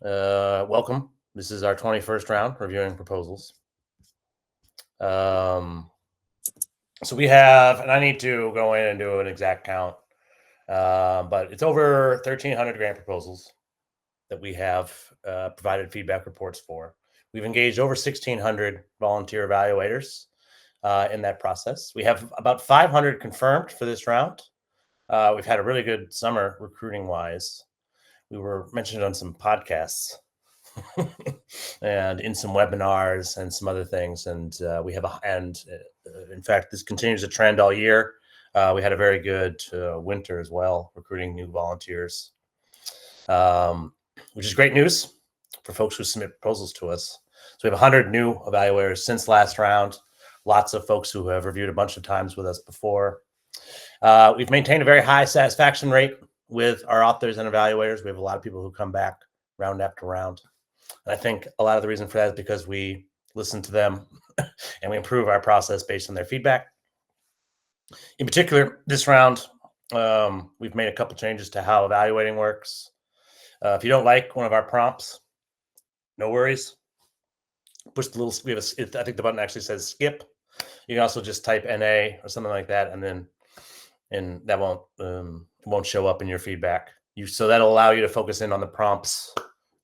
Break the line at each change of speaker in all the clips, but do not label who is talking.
Welcome. This is our 21st round reviewing proposals. So we have, and I need to go in and do an exact count, but it's over 1,300 grant proposals that we have provided feedback reports for. We've engaged over 1,600 volunteer evaluators in that process. We have about 500 confirmed for this round. We've had a really good summer recruiting wise. We were mentioned on some podcasts and in some webinars and some other things. And we have in fact, this continues a trend all year. We had a very good winter as well, recruiting new volunteers, which is great news for folks who submit proposals to us. So we have 100 new evaluators since last round. Lots of folks who have reviewed a bunch of times with us before. We've maintained a very high satisfaction rate with our authors and evaluators. We have a lot of people who come back round after round. And I think a lot of the reason for that is because we listen to them and we improve our process based on their feedback. In particular, this round, we've made a couple changes to how evaluating works. If you don't like one of our prompts, no worries. Push the little, I think the button actually says skip. You can also just type NA or something like that, and that won't show up in your feedback. So that'll allow you to focus in on the prompts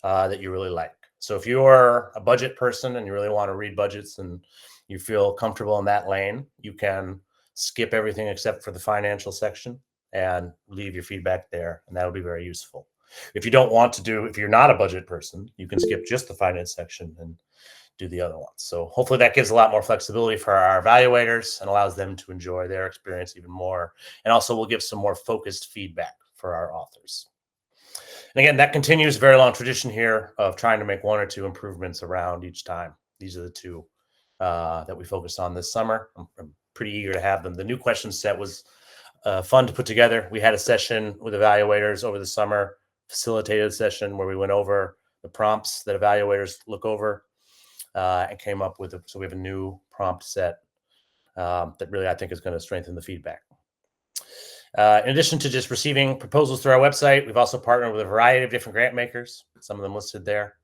that you really like. So if you're a budget person and you really want to read budgets and you feel comfortable in that lane, you can skip everything except for the financial section and leave your feedback there, and that'll be very useful. If you don't want to if you're not a budget person, you can skip just the finance section and do the other ones. So hopefully that gives a lot more flexibility for our evaluators and allows them to enjoy their experience even more. And also will give some more focused feedback for our authors. And again, that continues a very long tradition here of trying to make one or two improvements around each time. These are the two that we focused on this summer. I'm pretty eager to have them. The new question set was fun to put together. We had a session with evaluators over the summer, facilitated session where we went over the prompts that evaluators look over and came up with so we have a new prompt set that really I think is going to strengthen the feedback. In addition to just receiving proposals through our website, we've also partnered with a variety of different grant makers, some of them listed there.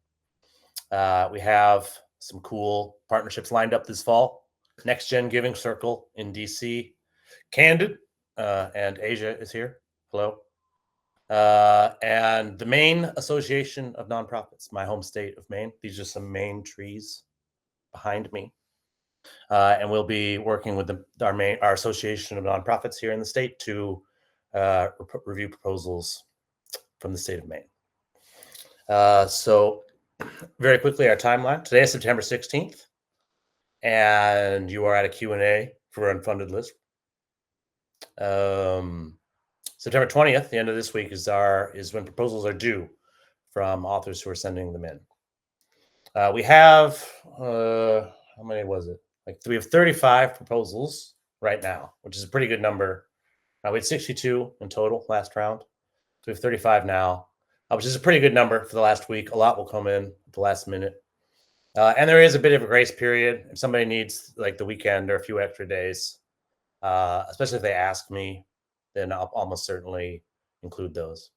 We have some cool partnerships lined up this fall. Next Gen Giving Circle in DC, Candid, and Asia is here. Hello. And the Maine Association of Nonprofits, my home state of Maine. These are some Maine trees behind me. And we'll be working with our Association of Nonprofits here in the state to review proposals from the state of Maine. So very quickly, our timeline. Today is September 16th, and you are at a Q&A for Unfunded List. September 20th, the end of this week, is when proposals are due from authors who are sending them in. We have, how many was it? We have 35 proposals right now, which is a pretty good number. We had 62 in total last round. So we have 35 now, which is a pretty good number for the last week. A lot will come in at the last minute. And there is a bit of a grace period. If somebody needs the weekend or a few extra days, especially if they ask me, then I'll almost certainly include those.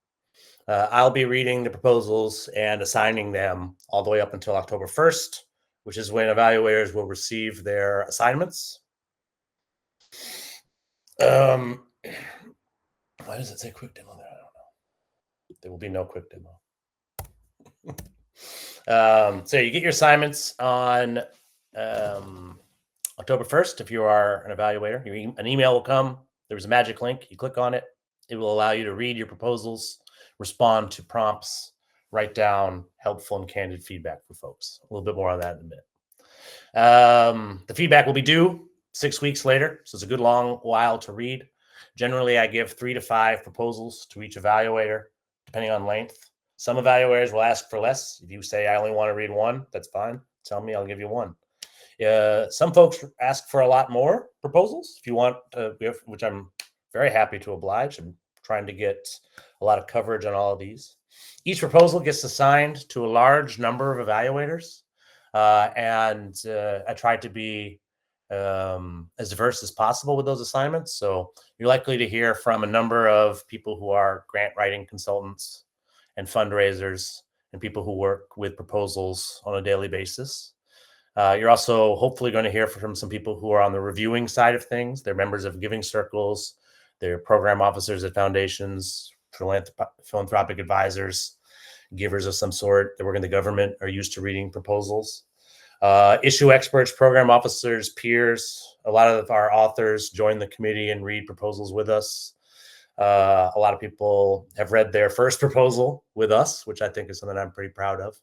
I'll be reading the proposals and assigning them all the way up until October 1st, which is when evaluators will receive their assignments. Why does it say quick demo there? I don't know. There will be no quick demo. So you get your assignments on October 1st. If you are an evaluator, an email will come. There's a magic link. You click on it. It will allow you to read your proposals, respond to prompts, write down helpful and candid feedback for folks. A little bit more on that in a minute. The feedback will be due 6 weeks later, so it's a good long while to read. Generally, I give 3 to 5 proposals to each evaluator, depending on length. Some evaluators will ask for less. If you say, I only want to read one, that's fine. Tell me, I'll give you one. Some folks ask for a lot more proposals. If you want, which I'm very happy to oblige. I'm trying to get a lot of coverage on all of these. Each proposal gets assigned to a large number of evaluators, and I try to be as diverse as possible with those assignments. So you're likely to hear from a number of people who are grant writing consultants and fundraisers and people who work with proposals on a daily basis. You're also hopefully going to hear from some people who are on the reviewing side of things. They're members of giving circles, they're program officers at foundations, philanthropic advisors, givers of some sort that work in the government, are used to reading proposals. Issue experts, program officers, peers. A lot of our authors join the committee and read proposals with us. A lot of people have read their first proposal with us, which I think is something I'm pretty proud of.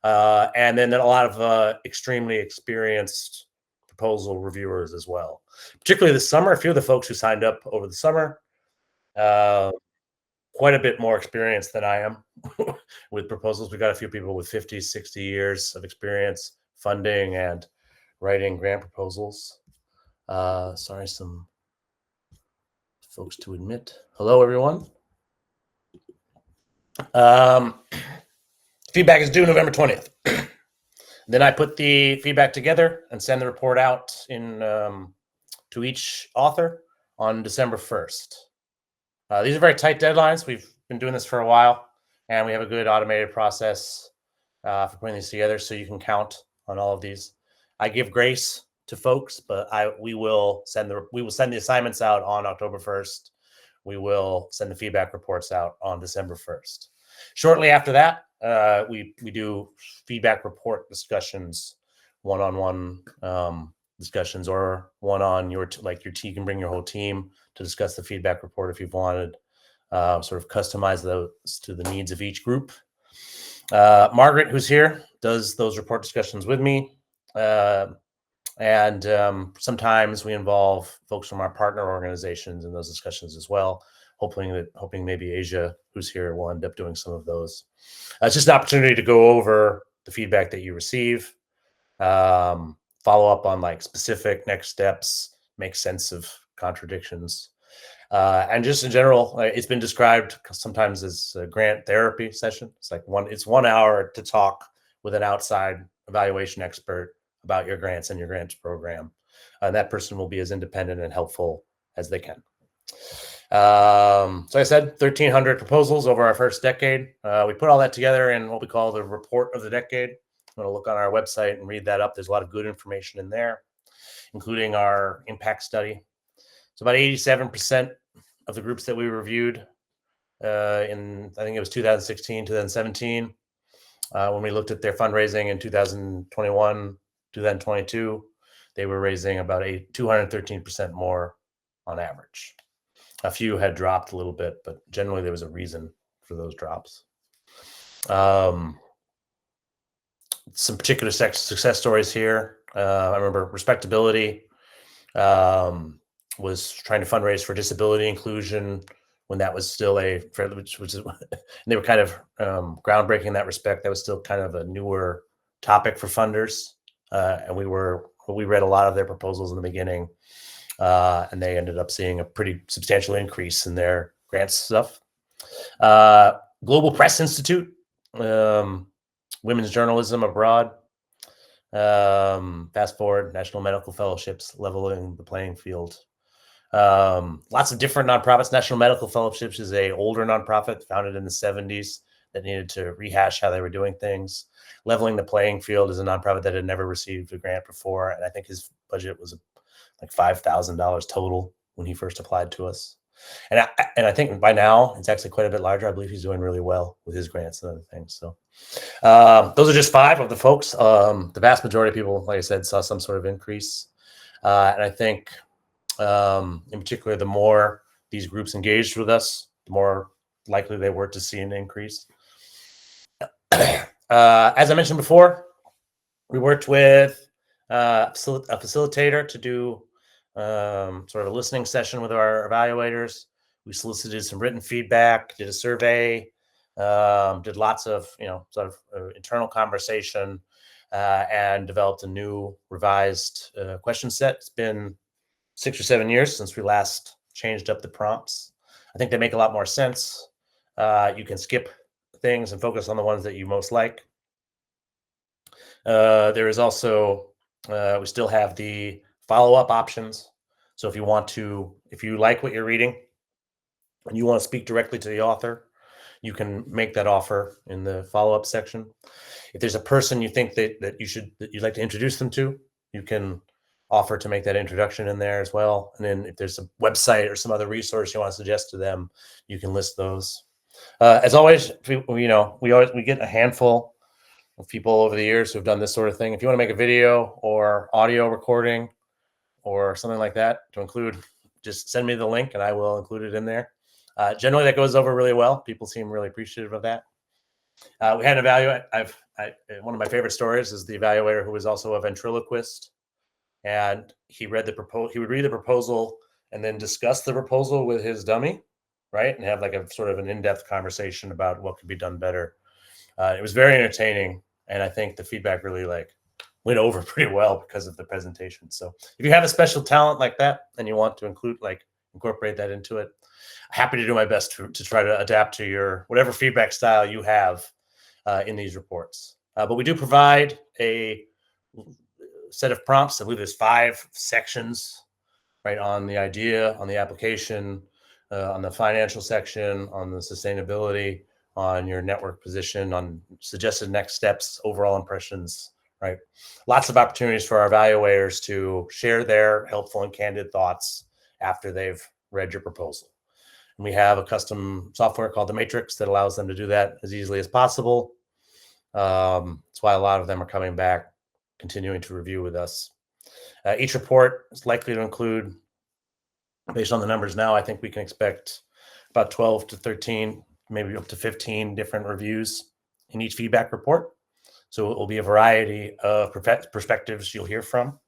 And then a lot of extremely experienced proposal reviewers as well. Particularly this summer, a few of the folks who signed up over the summer, quite a bit more experience than I am with proposals. We got a few people with 50, 60 years of experience funding and writing grant proposals. Sorry, some folks to admit. Hello, everyone. Feedback is due November 20th. Then I put the feedback together and send the report out to each author on December 1st. These are very tight deadlines. We've been doing this for a while, and we have a good automated process for putting these together, so you can count on all of these. I give grace to folks, but we will send the assignments out on October 1st. We will send the feedback reports out on December 1st. Shortly after that, we do feedback report discussions, one-on-one discussions, or one on your team can bring your whole team to discuss the feedback report if you've wanted. Sort of customize those to the needs of each group. Margaret, who's here, does those report discussions with me. And sometimes we involve folks from our partner organizations in those discussions as well, hoping maybe Asia, who's here, will end up doing some of those. It's just an opportunity to go over the feedback that you receive, follow up on like specific next steps, make sense of contradictions. And just in general, it's been described sometimes as a grant therapy session. It's 1 hour to talk with an outside evaluation expert about your grants and your grants program. And that person will be as independent and helpful as they can. So I said 1,300 proposals over our first decade. We put all that together in what we call the report of the decade. I'm going to look on our website and read that up. There's a lot of good information in there, including our impact study. So about 87% of the groups that we reviewed in, I think it was 2016, 2017, when we looked at their fundraising in 2021, 2022, they were raising about 213% more on average. A few had dropped a little bit, but generally there was a reason for those drops. Some particular success stories here. I remember Respectability was trying to fundraise for disability inclusion when that was still which is, and they were kind of groundbreaking in that respect. That was still kind of a newer topic for funders, and we read a lot of their proposals in the beginning, and they ended up seeing a pretty substantial increase in their grants stuff. Global Press Institute, women's journalism abroad, fast forward, National Medical Fellowships, leveling the playing field. Lots of different nonprofits. National Medical Fellowships is a older nonprofit founded in the 70s that needed to rehash how they were doing things. Leveling the Playing Field is a nonprofit that had never received a grant before, and I think his budget was like $5,000 total when he first applied to us. And I think by now it's actually quite a bit larger. I believe he's doing really well with his grants and other things. So those are just 5 of the folks. The vast majority of people, like I said, saw some sort of increase. And I think in particular, the more these groups engaged with us, the more likely they were to see an increase. As I mentioned before, we worked with a facilitator to do sort of a listening session with our evaluators. We solicited some written feedback, did a survey, did lots of sort of internal conversation, and developed a new revised question set. It's been 6 or 7 years since we last changed up the prompts. I think they make a lot more sense. You can skip things and focus on the ones that you most like. There is also, we still have the follow-up options. So if you like what you're reading and you want to speak directly to the author, you can make that offer in the follow-up section. If there's a person you think that you'd like to introduce them to, you can offer to make that introduction in there as well. And then if there's a website or some other resource you want to suggest to them, you can list those. As always, we get a handful of people over the years who've done this sort of thing. If you want to make a video or audio recording or something like that to include, just send me the link and I will include it in there. Generally, that goes over really well. People seem really appreciative of that. We had an evaluator. One of my favorite stories is the evaluator who was also a ventriloquist, and he read the proposal. He would read the proposal and then discuss the proposal with his dummy, right, and have like a sort of an in-depth conversation about what could be done better. It was very entertaining, and I think the feedback really went over pretty well because of the presentation. So if you have a special talent like that and you want to incorporate that into it, happy to do my best to try to adapt to your whatever feedback style you have in these reports. But we do provide a set of prompts. I believe there's 5 sections, right, on the idea, on the application, on the financial section, on the sustainability, on your network position, on suggested next steps, overall impressions, right? Lots of opportunities for our evaluators to share their helpful and candid thoughts after they've read your proposal. And we have a custom software called the Matrix that allows them to do that as easily as possible. That's why a lot of them are coming back, continuing to review with us. Each report is likely to include, based on the numbers now, I think we can expect about 12 to 13, maybe up to 15 different reviews in each feedback report. So it will be a variety of perspectives you'll hear from.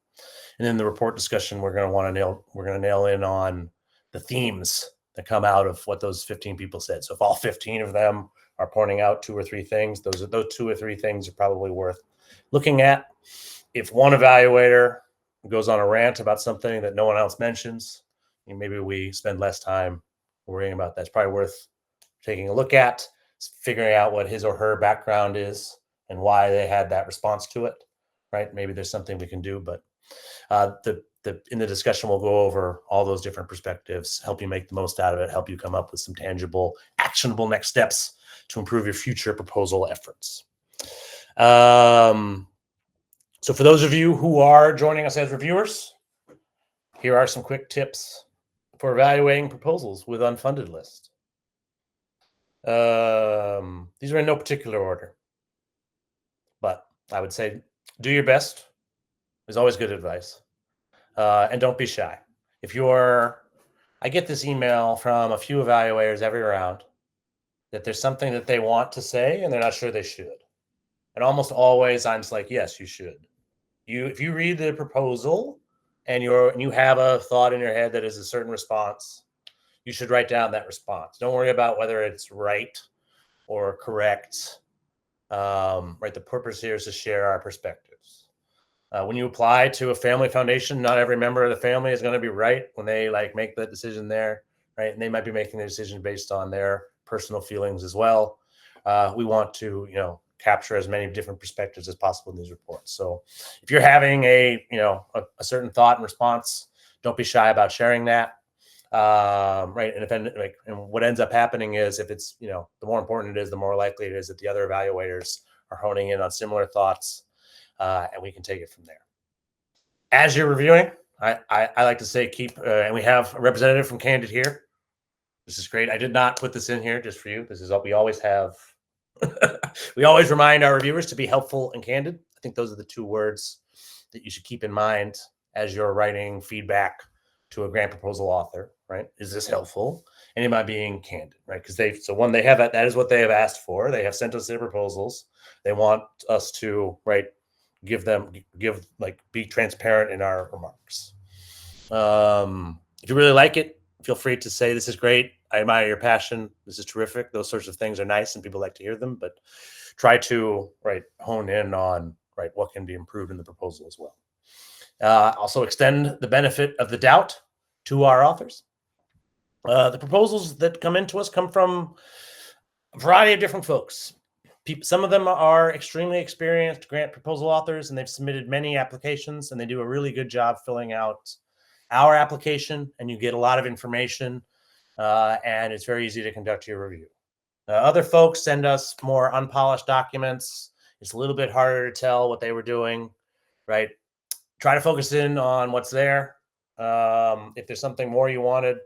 And in the report discussion, we're going to nail in on the themes that come out of what those 15 people said. So if all 15 of them are pointing out 2 or 3 things, those 2 or 3 things are probably worth looking at. If one evaluator goes on a rant about something that no one else mentions, maybe we spend less time worrying about that. It's probably worth taking a look at, figuring out what his or her background is and why they had that response to it, right? Maybe there's something we can do, but in the discussion, we'll go over all those different perspectives, help you make the most out of it, help you come up with some tangible, actionable next steps to improve your future proposal efforts. So for those of you who are joining us as reviewers, here are some quick tips for evaluating proposals with Unfunded List. These are in no particular order, but I would say do your best is always good advice. And don't be shy. I get this email from a few evaluators every round that there's something that they want to say and they're not sure they should. And almost always I'm just like, yes, you should. If you read the proposal and you have a thought in your head that is a certain response, you should write down that response. Don't worry about whether it's right or correct. Right, the purpose here is to share our perspectives. When you apply to a family foundation, not every member of the family is going to be right when they make the decision there, right? And they might be making the decision based on their personal feelings as well. We want to, capture as many different perspectives as possible in these reports. So if you're having a certain thought and response, don't be shy about sharing that. Right. And what ends up happening is if it's, the more important it is, the more likely it is that the other evaluators are honing in on similar thoughts, and we can take it from there. As you're reviewing, I like to say and we have a representative from Candid here. This is great. I did not put this in here just for you. This is what we always have. We always remind our reviewers to be helpful and candid. I think those are the 2 words that you should keep in mind as you're writing feedback to a grant proposal author, right? Is this helpful? And am I being candid, right? Because they have that is what they have asked for. They have sent us their proposals. They want us to, right, be transparent in our remarks. If you really like it, feel free to say, this is great. I admire your passion. This is terrific. Those sorts of things are nice and people like to hear them, but try to, hone in on, what can be improved in the proposal as well. Also extend the benefit of the doubt to our authors. The proposals that come into us come from a variety of different folks. Some of them are extremely experienced grant proposal authors, and they've submitted many applications, and they do a really good job filling out our application, and you get a lot of information, and it's very easy to conduct your review. Other folks send us more unpolished documents. It's a little bit harder to tell what they were doing, right? Try to focus in on what's there. If there's something more you wanted,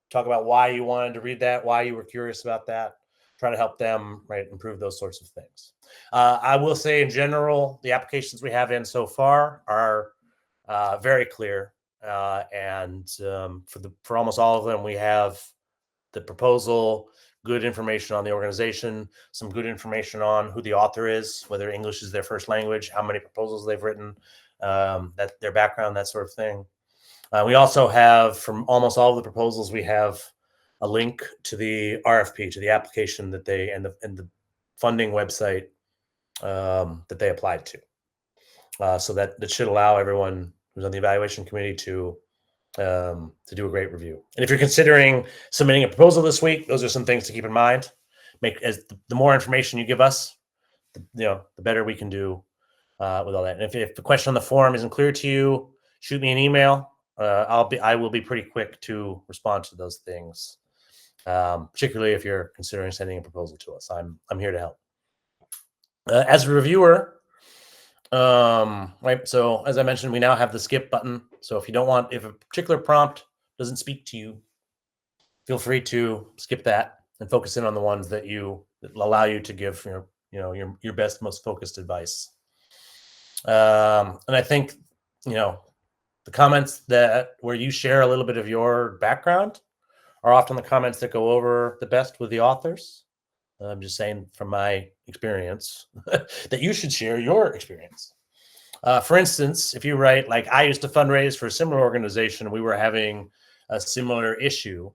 talk about why you wanted to read that, why you were curious about that. Try to help them, right, improve those sorts of things. I will say, in general, the applications we have in so far are very clear, and for almost all of them, we have the proposal, good information on the organization, some good information on who the author is, whether English is their first language, how many proposals they've written, that their background, that sort of thing. We also have, from almost all of the proposals, we have a link to the RFP, to the application that they and the funding website that they applied to. So that should allow everyone who's on the evaluation committee to do a great review. And if you're considering submitting a proposal this week, those are some things to keep in mind. The more information you give us, the better we can do with all that. And if the question on the form isn't clear to you, shoot me an email. I will be pretty quick to respond to those things, particularly if you're considering sending a proposal to us. I'm here to help. As a reviewer, right. So as I mentioned, we now have the skip button. So if a particular prompt doesn't speak to you, feel free to skip that and focus in on the ones that allow you to give your best, most focused advice. And I think the comments where you share a little bit of your background are often the comments that go over the best with the authors. I'm just saying from my experience that you should share your experience. For instance, if you write, like, I used to fundraise for a similar organization, we were having a similar issue,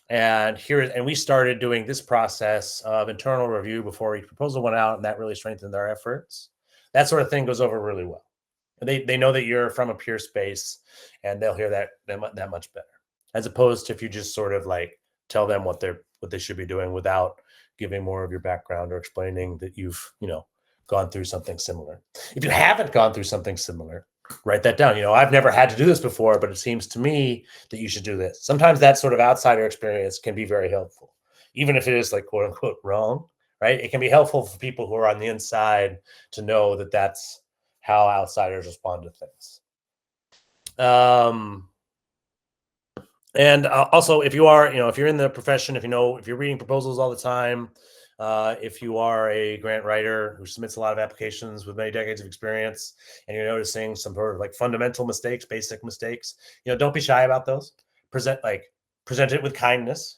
and we started doing this process of internal review before each proposal went out, and that really strengthened our efforts. That sort of thing goes over really well. They know that you're from a peer space, and they'll hear that much better, as opposed to if you just sort of like tell them what they should be doing without giving more of your background or explaining that you've gone through something similar. If you haven't gone through something similar, write that down. I've never had to do this before, but it seems to me that you should do this. Sometimes that sort of outsider experience can be very helpful, even if it is, like, quote unquote wrong, right? It can be helpful for people who are on the inside to know that that's how outsiders respond to things. And also, if you're in the profession, if you're reading proposals all the time, if you are a grant writer who submits a lot of applications with many decades of experience, and you're noticing some sort of like fundamental mistakes, basic mistakes, don't be shy about those. Present it with kindness,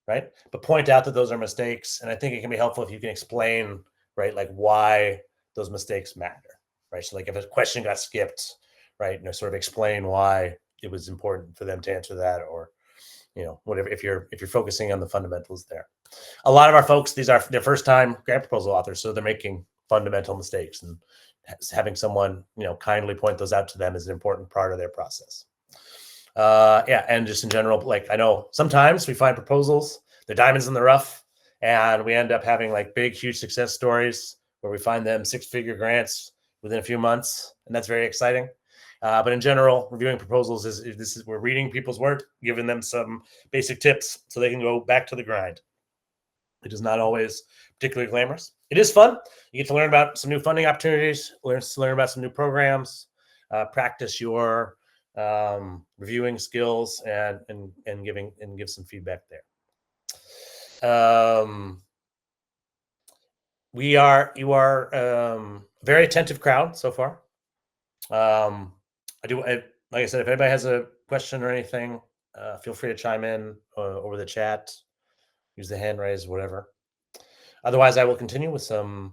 right? But point out that those are mistakes. And I think it can be helpful if you can explain, right, like why those mistakes matter, right? So like if a question got skipped, right, sort of explain why it was important for them to answer that, or whatever, if you're focusing on the fundamentals there. A lot of our folks, these are their first time grant proposal authors, so they're making fundamental mistakes, and having someone kindly point those out to them is an important part of their process. And just in general, like, I know sometimes we find proposals, they're diamonds in the rough, and we end up having like big, huge success stories where we find them 6-figure grants within a few months, and that's very exciting. But in general, reviewing proposals we're reading people's work, giving them some basic tips so they can go back to the grind. It is not always particularly glamorous. It is fun. You get to learn about some new funding opportunities, learn about some new programs, practice your reviewing skills, and give some feedback there. You are a very attentive crowd so far. Like I said, if anybody has a question or anything, feel free to chime in over the chat, use the hand raise, whatever. Otherwise, I will continue with some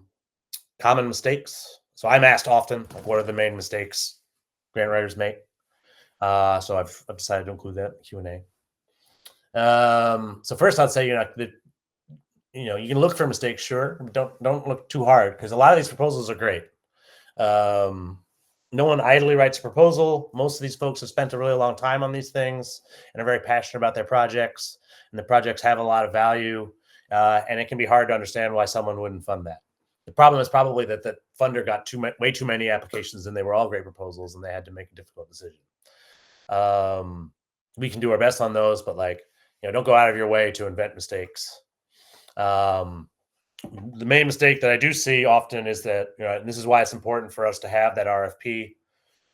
common mistakes. So I'm asked often, like, what are the main mistakes grant writers make? So I've decided to include that in Q&A. So first, I'd say you can look for mistakes, sure. Don't look too hard, because a lot of these proposals are great. No one idly writes a proposal. Most of these folks have spent a really long time on these things and are very passionate about their projects, and the projects have a lot of value, and it can be hard to understand why someone wouldn't fund that. The problem is probably that the funder got way too many applications, and they were all great proposals, and they had to make a difficult decision. We can do our best on those, but don't go out of your way to invent mistakes. Um, the main mistake that I do see often is that, and this is why it's important for us to have that RFP,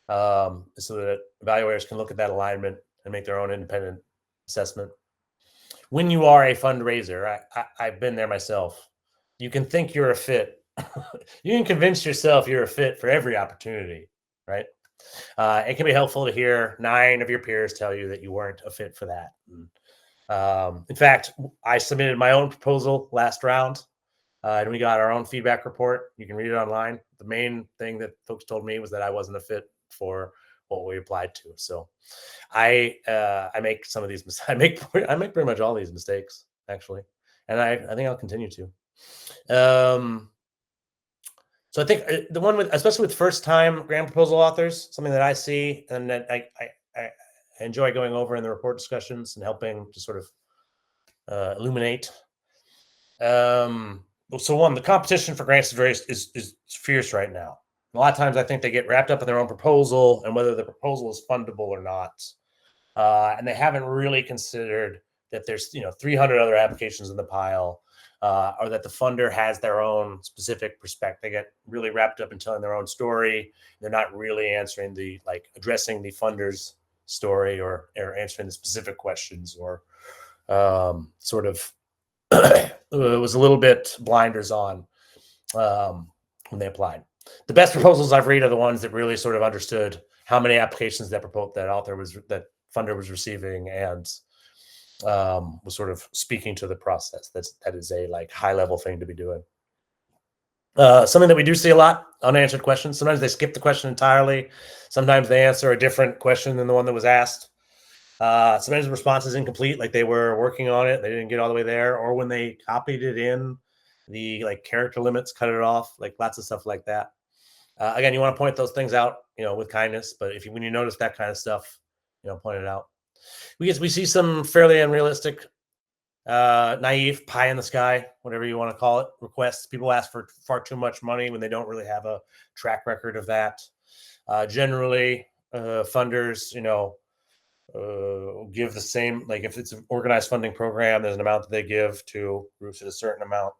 so that evaluators can look at that alignment and make their own independent assessment. When you are a fundraiser, I've been there myself. You can think you're a fit. You can convince yourself you're a fit for every opportunity, right? It can be helpful to hear 9 of your peers tell you that you weren't a fit for that. In fact, I submitted my own proposal last round, and we got our own feedback report. You can read it online. The main thing that folks told me was that I wasn't a fit for what we applied to. So I make some of these I make pretty much all these mistakes, actually, and I think I'll continue to. So I think the one with, especially with first time grant proposal authors, something that I see and that I enjoy going over in the report discussions and helping to sort of illuminate. So one, the competition for grants is fierce right now. A lot of times I think they get wrapped up in their own proposal and whether the proposal is fundable or not. And they haven't really considered that there's 300 other applications in the pile, or that the funder has their own specific perspective. They get really wrapped up in telling their own story. They're not really answering addressing the funder's story or answering the specific questions, or sort of it was a little bit blinders on when they applied. The best proposals I've read are the ones that really sort of understood how many applications that funder was receiving and was sort of speaking to the process. That is a high level thing to be doing. Something that we do see a lot: unanswered questions. Sometimes they skip the question entirely. Sometimes they answer a different question than the one that was asked. Sometimes the response is incomplete, like they were working on it, they didn't get all the way there, or when they copied it in, the character limits cut it off, lots of stuff like that. Again, you want to point those things out, with kindness. But when you notice that kind of stuff, point it out. We see some fairly unrealistic, naive, pie in the sky, whatever you want to call it, requests. People ask for far too much money when they don't really have a track record of that. Generally, funders, give the same, if it's an organized funding program, there's an amount that they give to groups at a certain amount.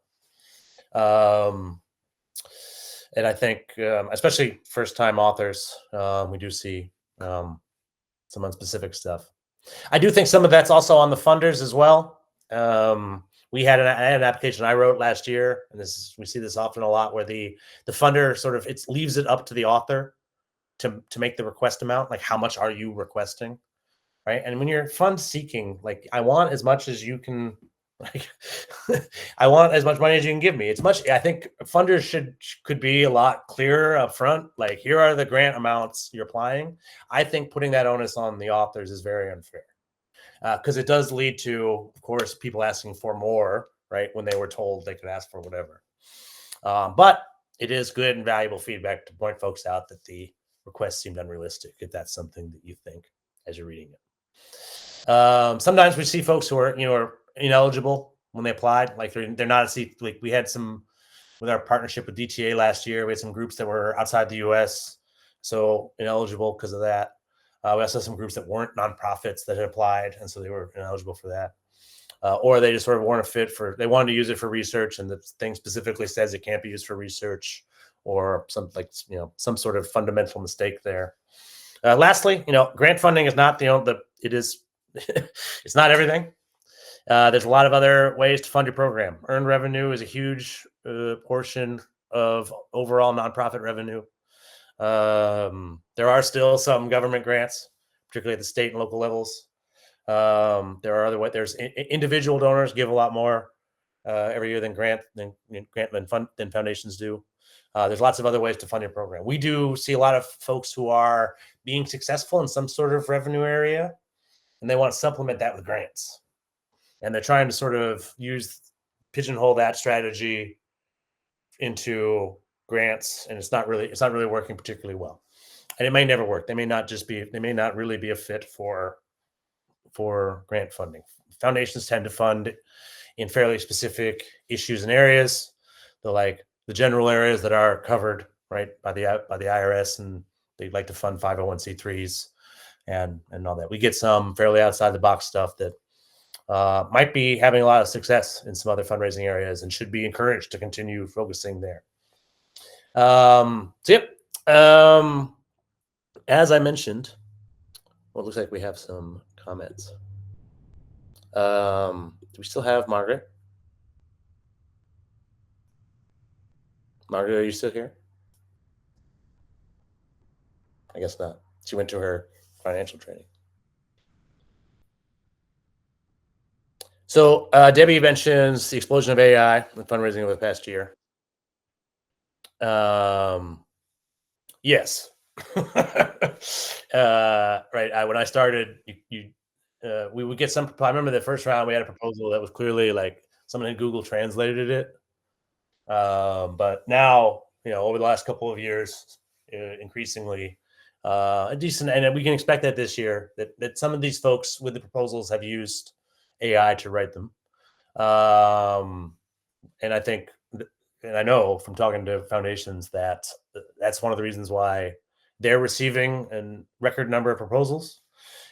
And I think, especially first time authors, we do see some unspecific stuff. I do think some of that's also on the funders as well. I had an application I wrote last year, and we see this often a lot, where the funder sort of leaves it up to the author to make the request amount. How much are you requesting? Right. And when you're fund seeking, I want as much as you can, I want as much money as you can give me. I think funders could be a lot clearer up front. Here are the grant amounts you're applying. I think putting that onus on the authors is very unfair, because it does lead to, of course, people asking for more, right, when they were told they could ask for whatever. But it is good and valuable feedback to point folks out that the request seemed unrealistic, if that's something that you think as you're reading it. Sometimes we see folks who are ineligible when they applied, they're not a seat. We had some with our partnership with DTA last year. We had some groups that were outside the U.S., so ineligible because of that. We also had some groups that weren't nonprofits that had applied, and so they were ineligible for that. Or they just sort of weren't a fit they wanted to use it for research, and the thing specifically says it can't be used for research, or some sort of fundamental mistake there. Lastly, grant funding is not it is it's not everything. There's a lot of other ways to fund your program. Earned revenue is a huge portion of overall nonprofit revenue. There are still some government grants, particularly at the state and local levels. There are other ways. There's individual donors give a lot more every year than foundations do. There's lots of other ways to fund your program. We do see a lot of folks who are being successful in some sort of revenue area, and they want to supplement that with grants. And they're trying to sort of pigeonhole that strategy into grants, and it's not really working particularly well. And it may never work. They may not really be a fit for grant funding. Foundations tend to fund in fairly specific issues and areas. The general areas that are covered, right, by the IRS, and they like to fund 501c3s and all that. We get some fairly outside the box stuff that might be having a lot of success in some other fundraising areas and should be encouraged to continue focusing there. So yep. As I mentioned, well, it looks like we have some comments. Do we still have Margaret? Margaret, are you still here? I guess not. She went to her financial training. So Debbie mentions the explosion of AI in fundraising over the past year. Yes. Right. When I started, we would get some. I remember the first round we had a proposal that was clearly like someone in Google translated it. But now, over the last couple of years, increasingly, a decent, and we can expect that this year that some of these folks with the proposals have used AI to write them. And I think, and I know from talking to foundations that that's one of the reasons why they're receiving a record number of proposals.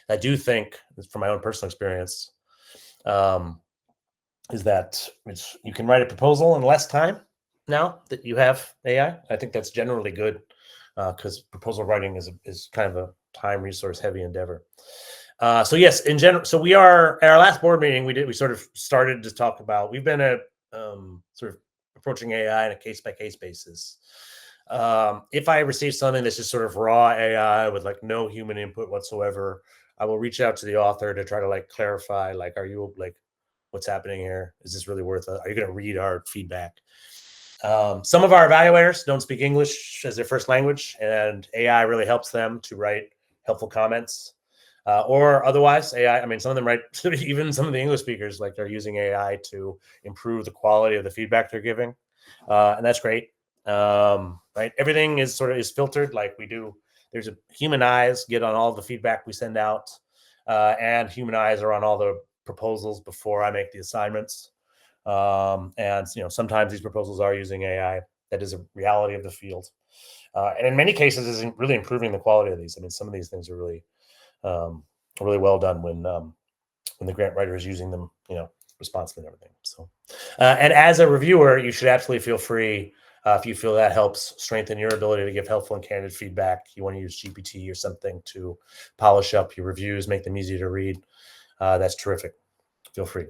I do think, from my own personal experience, is that you can write a proposal in less time now that you have AI. I think that's generally good because proposal writing is kind of a time resource heavy endeavor. So yes, in general, so we are at our last board meeting. We sort of started to talk about. We've been sort of approaching AI on a case by case basis. If I receive something that's just sort of raw AI with like no human input whatsoever, I will reach out to the author to try to like clarify, like, are you like, what's happening here? Is this really worth it? Are you going to read our feedback? Some of our evaluators don't speak English as their first language, and AI really helps them to write helpful comments. Or otherwise, AI. I mean, some of them write. Even some of the English speakers, like, they're using AI to improve the quality of the feedback they're giving, and that's great. Right, everything is filtered like we do. There's a human eyes get on all the feedback we send out, and human eyes are on all the proposals before I make the assignments. And sometimes these proposals are using AI. That is a reality of the field, and in many cases, is really improving the quality of these. I mean, some of these things are really well done when the grant writer is using them, responsibly and everything. So, and as a reviewer, you should absolutely feel free if you feel that helps strengthen your ability to give helpful and candid feedback. You want to use GPT or something to polish up your reviews, make them easier to read. That's terrific. Feel free.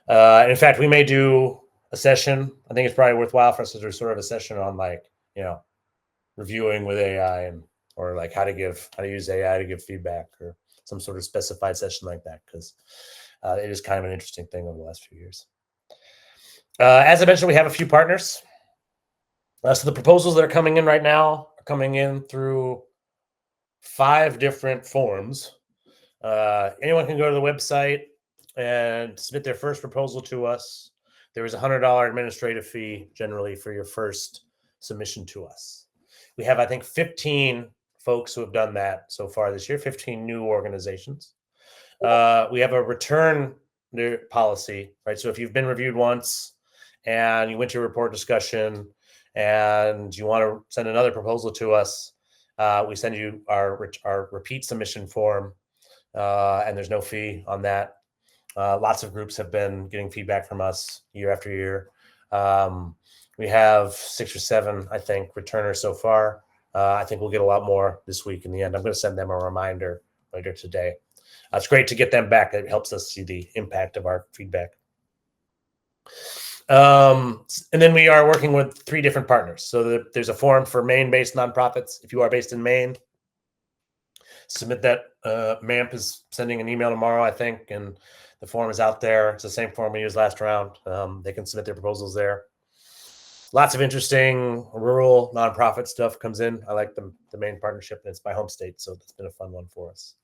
In fact, we may do a session. I think it's probably worthwhile for us to do sort of a session on reviewing with AI or like how to use AI to give feedback, or some sort of specified session like that, because it is kind of an interesting thing over the last few years. As I mentioned, we have a few partners. So the proposals that are coming in right now are coming in through 5 different forms. Anyone can go to the website and submit their first proposal to us. There is a $100 administrative fee generally for your first submission to us. We have, I think, 15 folks who have done that so far this year, 15 new organizations. We have a return policy, right? So if you've been reviewed once and you went to a report discussion and you want to send another proposal to us, we send you our repeat submission form, and there's no fee on that. Lots of groups have been getting feedback from us year after year. We have 6 or 7, I think, returners so far. I think we'll get a lot more this week in the end. I'm going to send them a reminder later today. It's great to get them back. It helps us see the impact of our feedback. And then we are working with 3 different partners. So there's a form for Maine-based nonprofits. If you are based in Maine, submit that. MAMP is sending an email tomorrow, I think, and the form is out there. It's the same form we used last round. They can submit their proposals there. Lots of interesting rural nonprofit stuff comes in. I like the Maine partnership, and it's my home state, so it's been a fun one for us.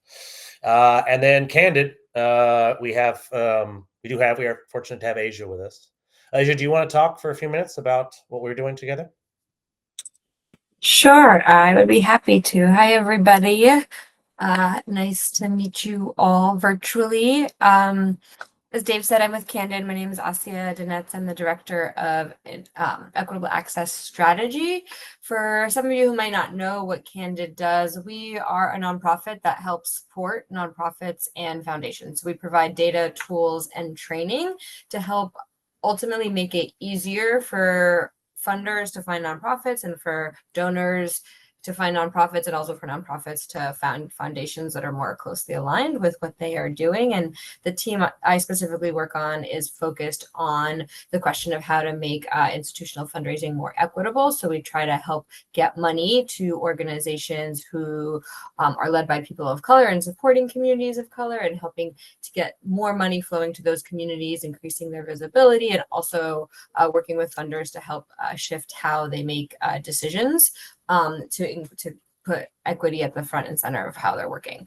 And then Candid, we are fortunate to have Asia with us. Asia, do you want to talk for a few minutes about what we're doing together?
Sure, I would be happy to. Hi, everybody. Nice to meet you all virtually. As Dave said, I'm with Candid. My name is Asia Dinetz. I'm the director of Equitable Access Strategy. For some of you who might not know what Candid does, we are a nonprofit that helps support nonprofits and foundations. We provide data, tools, and training to help ultimately make it easier for funders to find nonprofits and for donors to find nonprofits, and also for nonprofits to found foundations that are more closely aligned with what they are doing. And the team I specifically work on is focused on the question of how to make institutional fundraising more equitable. So we try to help get money to organizations who are led by people of color and supporting communities of color, and helping to get more money flowing to those communities, increasing their visibility, and also working with funders to help shift how they make decisions to put equity at the front and center of how they're working.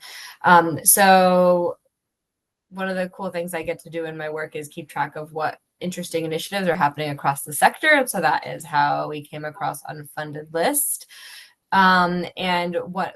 So one of the cool things I get to do in my work is keep track of what interesting initiatives are happening across the sector. And so that is how we came across Unfunded List. And what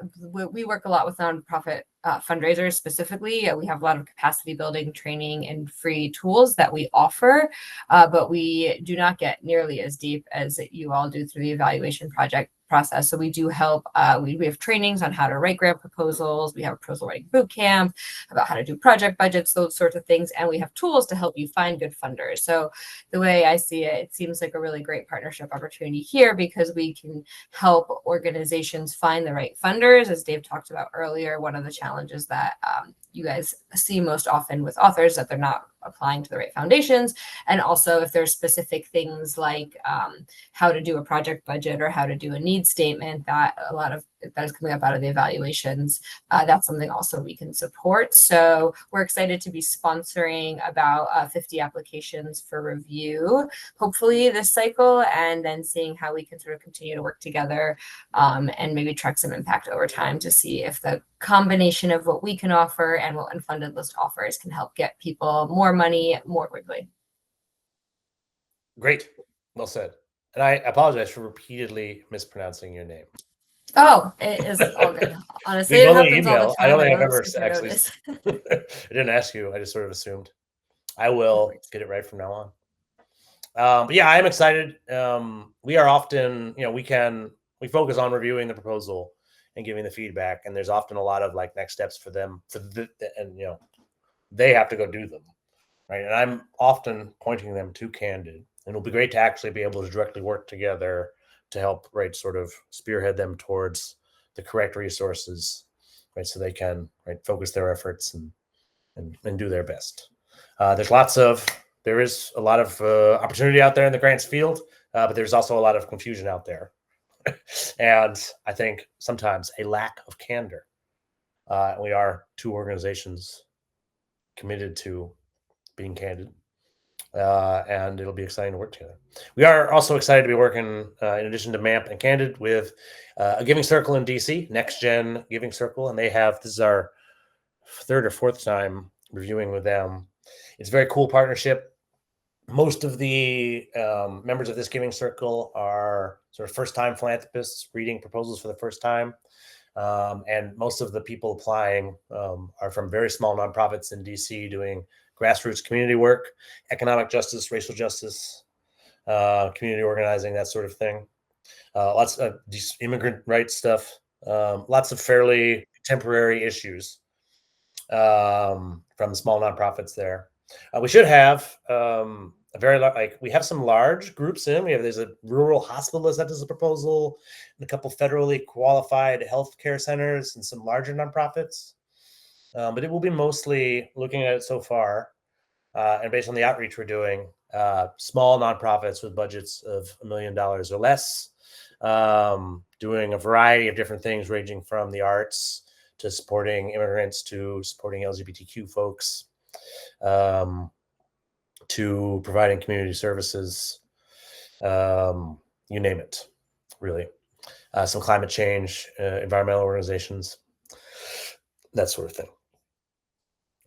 we work a lot with nonprofit fundraisers specifically. We have a lot of capacity building, training, and free tools that we offer, but we do not get nearly as deep as you all do through the evaluation process. So we do help, we have trainings on how to write grant proposals. We have a proposal writing boot camp about how to do project budgets, those sorts of things. And we have tools to help you find good funders. So the way I see it, it seems like a really great partnership opportunity here, because we can help organizations find the right funders. As Dave talked about earlier, one of the challenges that you guys see most often with authors, that they're not applying to the right foundations. And also if there's specific things like how to do a project budget or how to do a needs statement, that a lot of that is coming up out of the evaluations, that's something also we can support. So we're excited to be sponsoring about 50 applications for review, hopefully this cycle, and then seeing how we can sort of continue to work together and maybe track some impact over time to see if the combination of what we can offer and what Unfunded List offers can help get people more money more quickly.
Great. Well said. And I apologize for repeatedly mispronouncing your name.
Oh, it is all good. Honestly,
We've
it
only
happens all the
emailed. I
time.
don't
I
think I've
don't
ever
super
actually.
notice.
I didn't ask you. I just sort of assumed. I will get it right from now on. But yeah, I am excited. We are often, we focus on reviewing the proposal and giving the feedback, and there's often a lot of like next steps for them, and they have to go do them, right? And I'm often pointing them to Candid, and it'll be great to actually be able to directly work together to help, right, sort of spearhead them towards the correct resources, right, so they can, right, focus their efforts and do their best. There is a lot of opportunity out there in the grants field, but there's also a lot of confusion out there. And I think sometimes a lack of candor. We are two organizations committed to being candid, and it'll be exciting to work together. We are also excited to be working, in addition to MAMP and Candid, with a giving circle in DC, Next Gen Giving Circle, and this is our third or fourth time reviewing with them. It's a very cool partnership. Most of the members of this giving circle are sort of first-time philanthropists reading proposals for the first time. And most of the people applying are from very small nonprofits in DC doing grassroots community work, economic justice, racial justice, community organizing, that sort of thing. Lots of immigrant rights stuff, lots of fairly contemporary issues from small nonprofits there. We should have we have some large groups in. There's a rural hospitalist that does a proposal, and a couple federally qualified healthcare centers, and some larger nonprofits. But it will be mostly, looking at it so far, and based on the outreach we're doing, small nonprofits with budgets of $1 million or less, doing a variety of different things, ranging from the arts to supporting immigrants to supporting LGBTQ folks, to providing community services, you name it, really. Some climate change, environmental organizations, that sort of thing.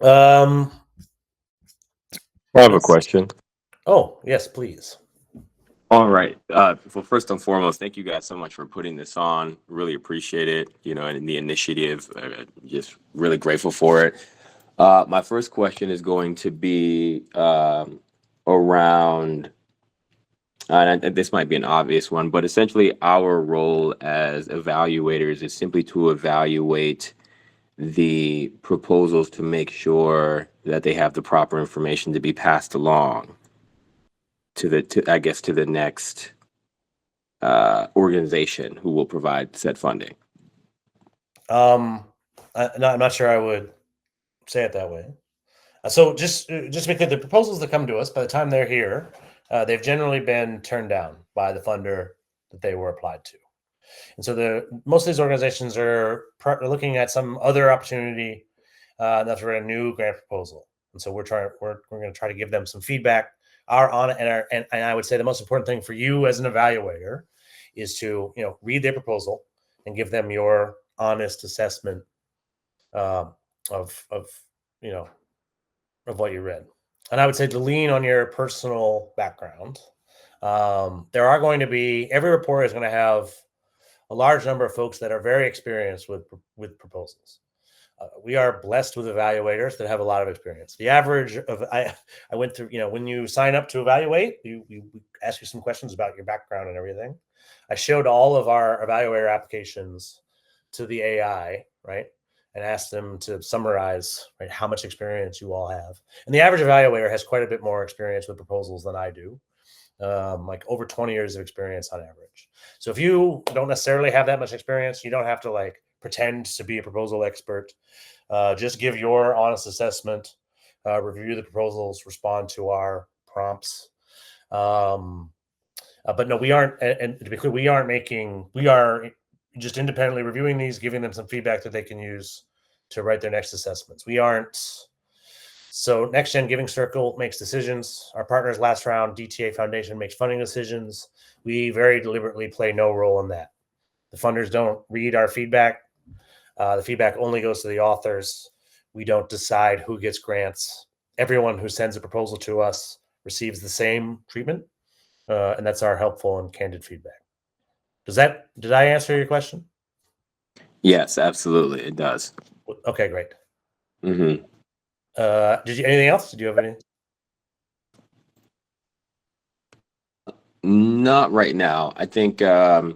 I have a question.
Oh, yes, please.
All right. Well, first and foremost, thank you guys so much for putting this on. Really appreciate it. And the initiative, just really grateful for it. My first question is going to be around, and this might be an obvious one, but essentially our role as evaluators is simply to evaluate the proposals to make sure that they have the proper information to be passed along to the next organization who will provide said funding.
I'm not sure I would say it that way. So just because the proposals that come to us, by the time they're here, they've generally been turned down by the funder that they were applied to. And so most of these organizations are looking at some other opportunity that's for a new grant proposal. And so we're going to try to give them some feedback. And I would say the most important thing for you as an evaluator is to read their proposal and give them your honest assessment of what you read. And I would say to lean on your personal background. There are going to be, every report is going to have a large number of folks that are very experienced with proposals. We are blessed with evaluators that have a lot of experience. The average of, I went through, when you sign up to evaluate, we ask you some questions about your background and everything. I showed all of our evaluator applications to the AI, right? And asked them to summarize, right, how much experience you all have. And the average evaluator has quite a bit more experience with proposals than I do. Like over 20 years of experience on average. So if you don't necessarily have that much experience, you don't have to like pretend to be a proposal expert. Just give your honest assessment, review the proposals, respond to our prompts. But no, we aren't, and to be clear, we are just independently reviewing these, giving them some feedback that they can use to write their next assessments. We aren't. So Next Gen Giving Circle makes decisions. Our partners last round, DTA Foundation, makes funding decisions. We very deliberately play no role in that. The funders don't read our feedback. The feedback only goes to the authors. We don't decide who gets grants. Everyone who sends a proposal to us receives the same treatment. And that's our helpful and candid feedback. Did I answer your question?
Yes, absolutely. It does.
Okay, great.
Mm-hmm.
Anything else? Did you have any?
Not right now. I think I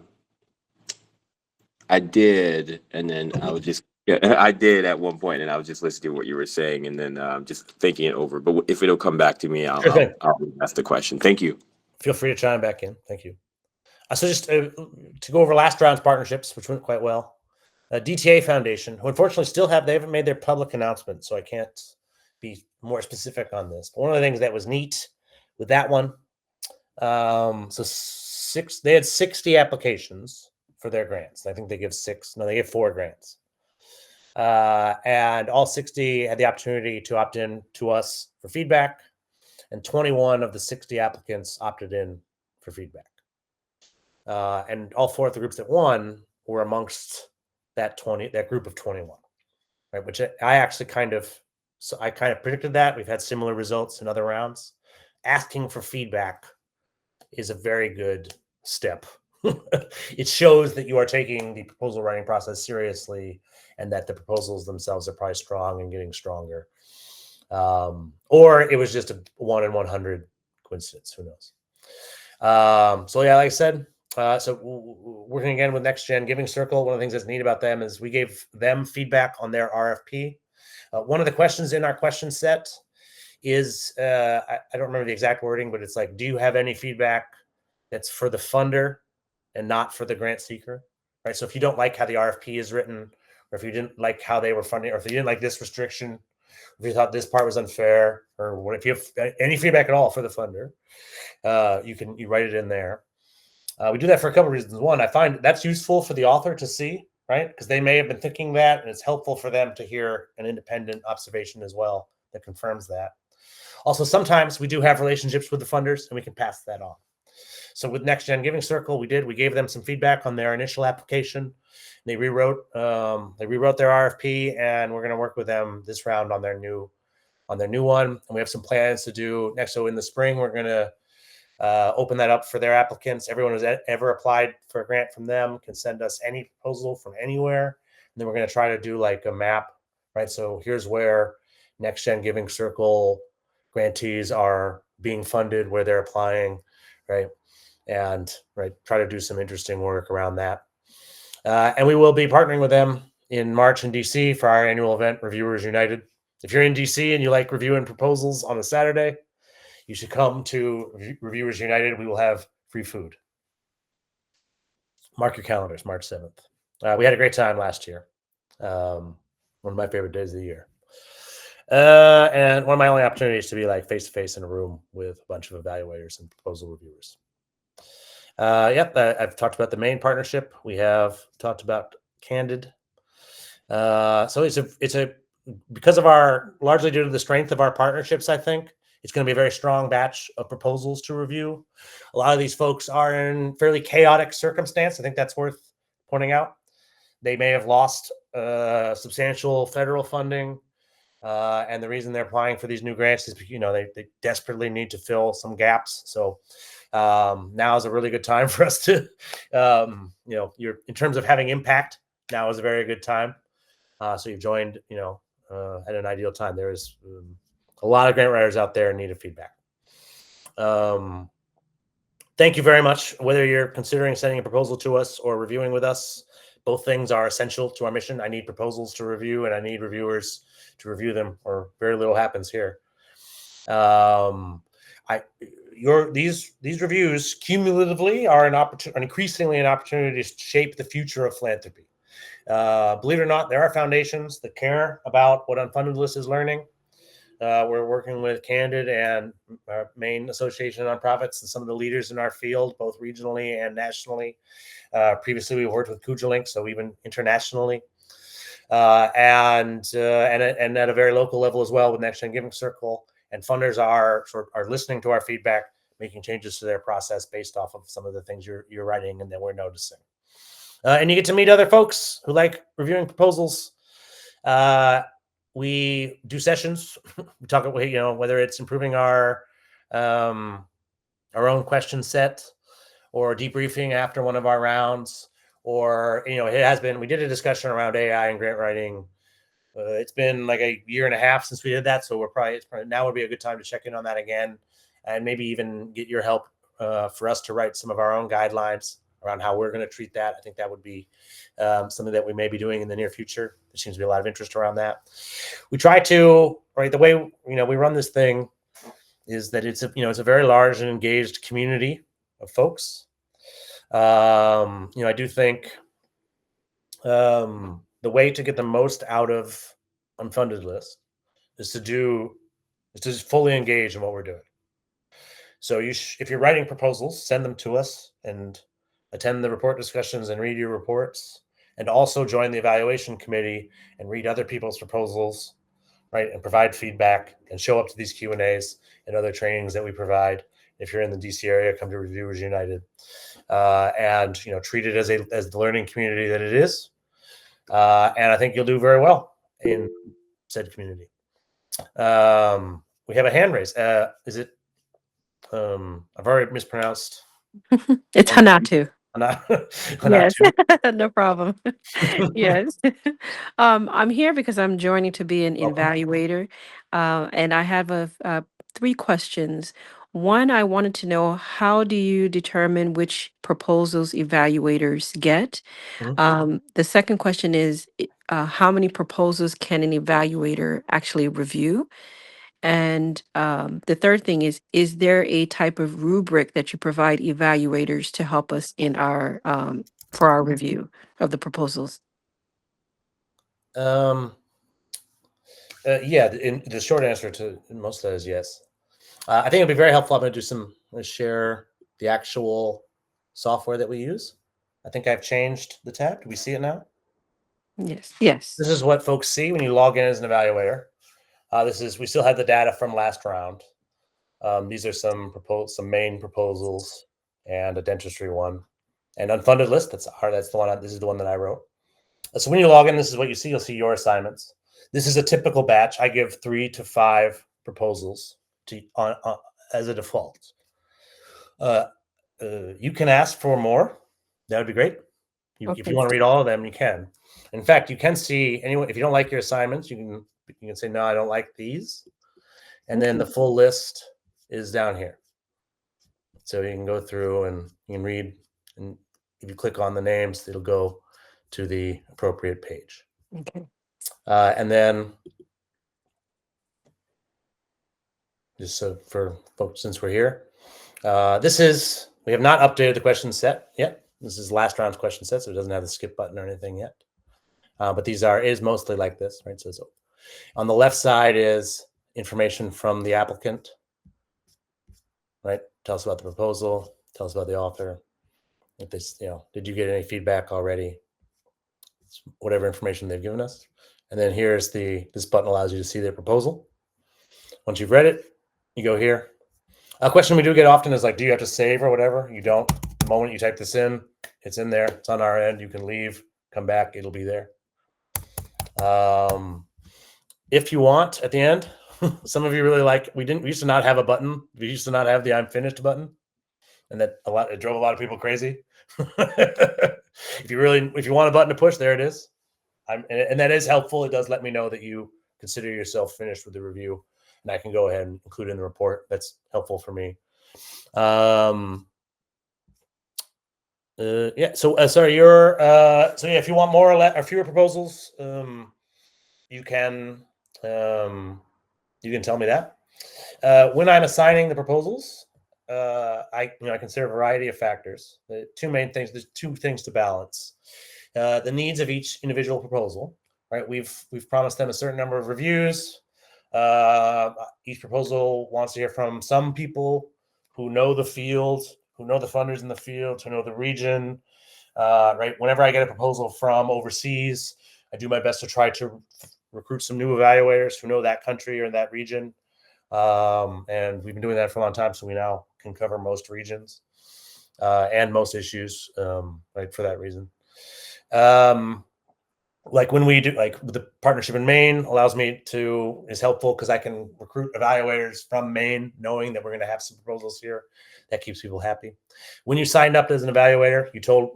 did, and then I did at one point, and I was just listening to what you were saying, and then just thinking it over. But if it'll come back to me, I'll ask the question. Thank you.
Feel free to chime back in. Thank you. So just to go over last round's partnerships, which went quite well. DTA Foundation, who unfortunately they haven't made their public announcement, so I can't be more specific on this. But one of the things that was neat with that one, they had 60 applications for their grants. I think they give 4 grants. And all 60 had the opportunity to opt in to us for feedback, and 21 of the 60 applicants opted in for feedback. And all 4 of the groups that won were amongst that group of 21, right? Which I actually kind of predicted that. We've had similar results in other rounds. Asking for feedback is a very good step. It shows that you are taking the proposal writing process seriously, and that the proposals themselves are probably strong and getting stronger. Or it was just a 1 in 100 coincidence. Who knows? So yeah, like I said, so working again with Next Gen Giving Circle, one of the things that's neat about them is we gave them feedback on their RFP. One of the questions in our question set is, I don't remember the exact wording, but it's like, do you have any feedback that's for the funder and not for the grant seeker? Right. So if you don't like how the RFP is written, or if you didn't like how they were funding, or if you didn't like this restriction, if you thought this part was unfair, or what, if you have any feedback at all for the funder, you write it in there. We do that for a couple of reasons. One, I find that's useful for the author to see, right? Because they may have been thinking that, and it's helpful for them to hear an independent observation as well that confirms that. Also, sometimes we do have relationships with the funders, and we can pass that on. So with Next Gen Giving Circle, we gave them some feedback on their initial application. They rewrote their RFP, and we're going to work with them this round on their new one. And we have some plans to do next. So in the spring, we're going to open that up for their applicants. Everyone who's ever applied for a grant from them can send us any proposal from anywhere. And then we're going to try to do like a map, right? So here's where Next Gen Giving Circle grantees are being funded where they're applying, right? And try to do some interesting work around that. And we will be partnering with them in March in DC for our annual event, Reviewers United. If you're in DC and you like reviewing proposals on a Saturday, you should come to Reviewers United. We will have free food. Mark your calendars, March 7th. We had a great time last year. One of my favorite days of the year. And one of my only opportunities to be like face-to-face in a room with a bunch of evaluators and proposal reviewers. I've talked about the main partnership. We have talked about Candid. So it's a because of largely due to the strength of our partnerships, I think it's going to be a very strong batch of proposals to review. A lot of these folks are in fairly chaotic circumstance. I think that's worth pointing out. They may have lost substantial federal funding. And the reason they're applying for these new grants is, they desperately need to fill some gaps. So now is a really good time for us to, you're in terms of having impact. Now is a very good time. So you've joined, at an ideal time. There is a lot of grant writers out there in need of feedback. Thank you very much. Whether you're considering sending a proposal to us or reviewing with us, both things are essential to our mission. I need proposals to review, and I need reviewers to review them, or very little happens here. These reviews cumulatively are increasingly an opportunity to shape the future of philanthropy. Believe it or not, there are foundations that care about what Unfunded List is learning. We're working with Candid and our main association of nonprofits and some of the leaders in our field, both regionally and nationally. Previously, we worked with Kujalink, so even internationally, and at a very local level as well with Next Gen Giving Circle. And funders are listening to our feedback, making changes to their process based off of some of the things you're writing and that we're noticing. And you get to meet other folks who like reviewing proposals. We do sessions. We talk about, whether it's improving our own question set, or debriefing after one of our rounds, or we did a discussion around AI and grant writing. It's been like a year and a half since we did that, so it's probably now would be a good time to check in on that again, and maybe even get your help for us to write some of our own guidelines around how we're going to treat that. I think that would be something that we may be doing in the near future. There seems to be a lot of interest around that. We try to, the way we run this thing is that it's a very large and engaged community of folks. I do think the way to get the most out of Unfunded List is to fully engage in what we're doing. So if you're writing proposals, send them to us and attend the report discussions and read your reports, and also join the evaluation committee and read other people's proposals, right? And provide feedback and show up to these Q&As and other trainings that we provide. If you're in the DC area, come to Reviewers United, and treat it as the learning community that it is. And I think you'll do very well in said community. We have a hand raise. Is it? I've already mispronounced.
It's Hanatu.
Hanatu.
Yes, no problem. Yes. I'm here because I'm joining to be an
Welcome.
evaluator, and I have 3 questions. One, I wanted to know, how do you determine which proposals evaluators get?
Mhm.
The second question is, how many proposals can an evaluator actually review? And the third thing is there a type of rubric that you provide evaluators to help us in our for our review of the proposals?
Yeah, the short answer to most of that is yes. I think it'd be very helpful. I'm going to share the actual software that we use. I think I've changed the tab. Do we see it now?
Yes. Yes.
This is what folks see when you log in as an evaluator. We still have the data from last round. These are some main proposals and a dentistry one, and Unfunded List. That's the one. This is the one that I wrote. So when you log in, this is what you see. You'll see your assignments. This is a typical batch. I give 3 to 5 proposals as a default. You can ask for more. That would be great. If
Okay.
you want to read all of them, you can. In fact, you can see anyone. If you don't like your assignments, you can you can say, no, I don't like these. And then the full list is down here. So you can go through and you can read, and if you click on the names, it'll go to the appropriate page.
Okay.
And then just so for folks, since we're here, we have not updated the question set yet. This is last round's question set, so it doesn't have the skip button or anything yet. But these is mostly like this, right? So on the left side is information from the applicant, right? Tell us about the proposal, tell us about the author. If this, did you get any feedback already? Whatever information they've given us. And then here's this button allows you to see their proposal. Once you've read it, you go here. A question we do get often is like, do you have to save or whatever? You don't. The moment you type this in, it's in there. It's on our end. You can leave, come back. It'll be there. If you want, at the end, some of you really like, we used to not have a button. We used to not have the I'm finished button. And it drove a lot of people crazy. If you want a button to push, there it is. And that is helpful. It does let me know that you consider yourself finished with the review, and I can go ahead and include it in the report. That's helpful for me. Yeah. So sorry, if you want more or fewer proposals, you can tell me that. When I'm assigning the proposals, I consider a variety of factors. The two main things. There's two things to balance. The needs of each individual proposal, right? We've promised them a certain number of reviews. Each proposal wants to hear from some people who know the field, who know the funders in the field, who know the region, right? Whenever I get a proposal from overseas, I do my best to try to recruit some new evaluators who know that country or that region. And we've been doing that for a long time, so we now can cover most regions and most issues, right, for that reason. Like when we do, like the partnership in Maine is helpful because I can recruit evaluators from Maine, knowing that we're going to have some proposals here. That keeps people happy. When you signed up as an evaluator,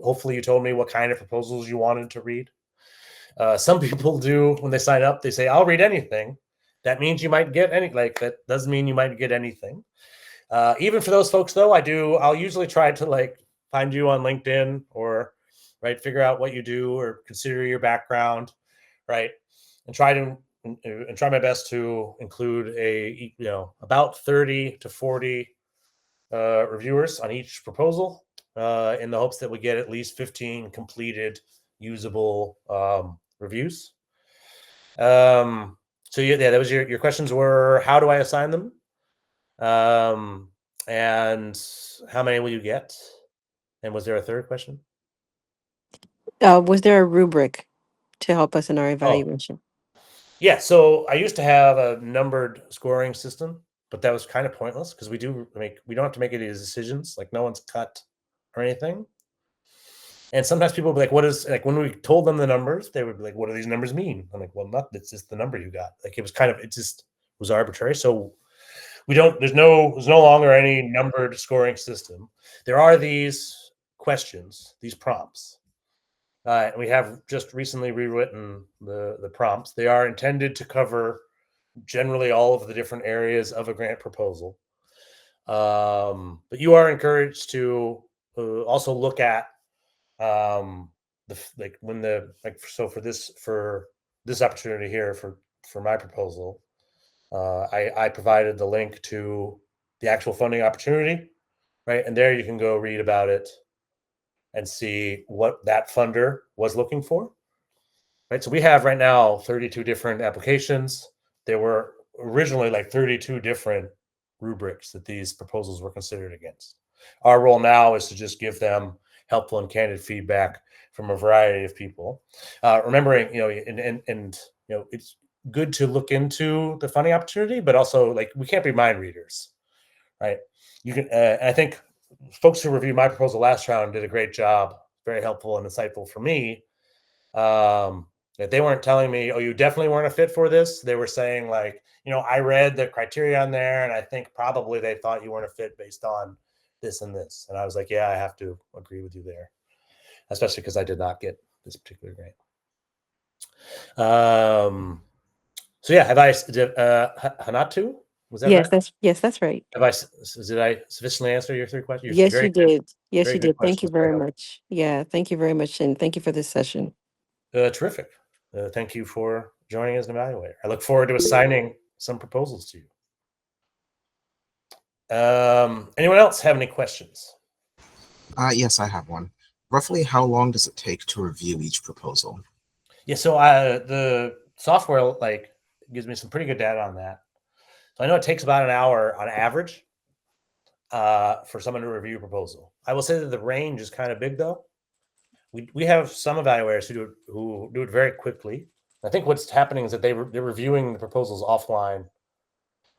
hopefully you told me what kind of proposals you wanted to read. Some people do, when they sign up, they say, I'll read anything. That means you might get that doesn't mean you might get anything. Even for those folks though, I'll usually try to find you on LinkedIn or right, figure out what you do or consider your background, right, and try my best to include about 30 to 40 reviewers on each proposal, in the hopes that we get at least 15 completed usable reviews. So yeah, that was your questions were, how do I assign them? And how many will you get? And was there a third question?
Was there a rubric to help us in our evaluation?
Yeah, so I used to have a numbered scoring system, but that was kind of pointless because we don't have to make any decisions. Like no one's cut or anything. And sometimes people would be like, what is, like when we told them the numbers, they would be like, what do these numbers mean? I'm like, well, it's just the number you got. Like it just was arbitrary. So there's no longer any numbered scoring system. There are these questions, these prompts. And we have just recently rewritten the prompts. They are intended to cover generally all of the different areas of a grant proposal. But you are encouraged to also look at for this opportunity here for my proposal. I provided the link to the actual funding opportunity, right? And there you can go read about it and see what that funder was looking for, right? So we have right now 32 different applications. There were originally 32 different rubrics that these proposals were considered against. Our role now is to just give them helpful and candid feedback from a variety of people. Remembering, it's good to look into the funding opportunity, but also we can't be mind readers, right? You can, I think folks who reviewed my proposal last round did a great job, very helpful and insightful for me. They weren't telling me, oh, you definitely weren't a fit for this. They were saying I read the criteria on there and I think probably they thought you weren't a fit based on this and this. And I was like, yeah, I have to agree with you there, especially because I did not get this particular grant. So yeah, have I Hanatu? Was that right?
That's right.
Did I sufficiently answer your three questions?
Yes,
Very
you
good,
did. Yes,
very
you
good
did. Thank you
questions. Very
very
helpful.
much. Yeah, thank you very much, and thank you for this session.
Terrific. Thank you for joining as an evaluator. I look forward to assigning some proposals to you. Anyone else have any questions?
Yes, I have one. Roughly how long does it take to review each proposal?
Yeah, so the software like gives me some pretty good data on that. So I know it takes about an hour on average for someone to review a proposal. I will say that the range is kind of big though. We have some evaluators who do it very quickly. I think what's happening is that they're reviewing the proposals offline,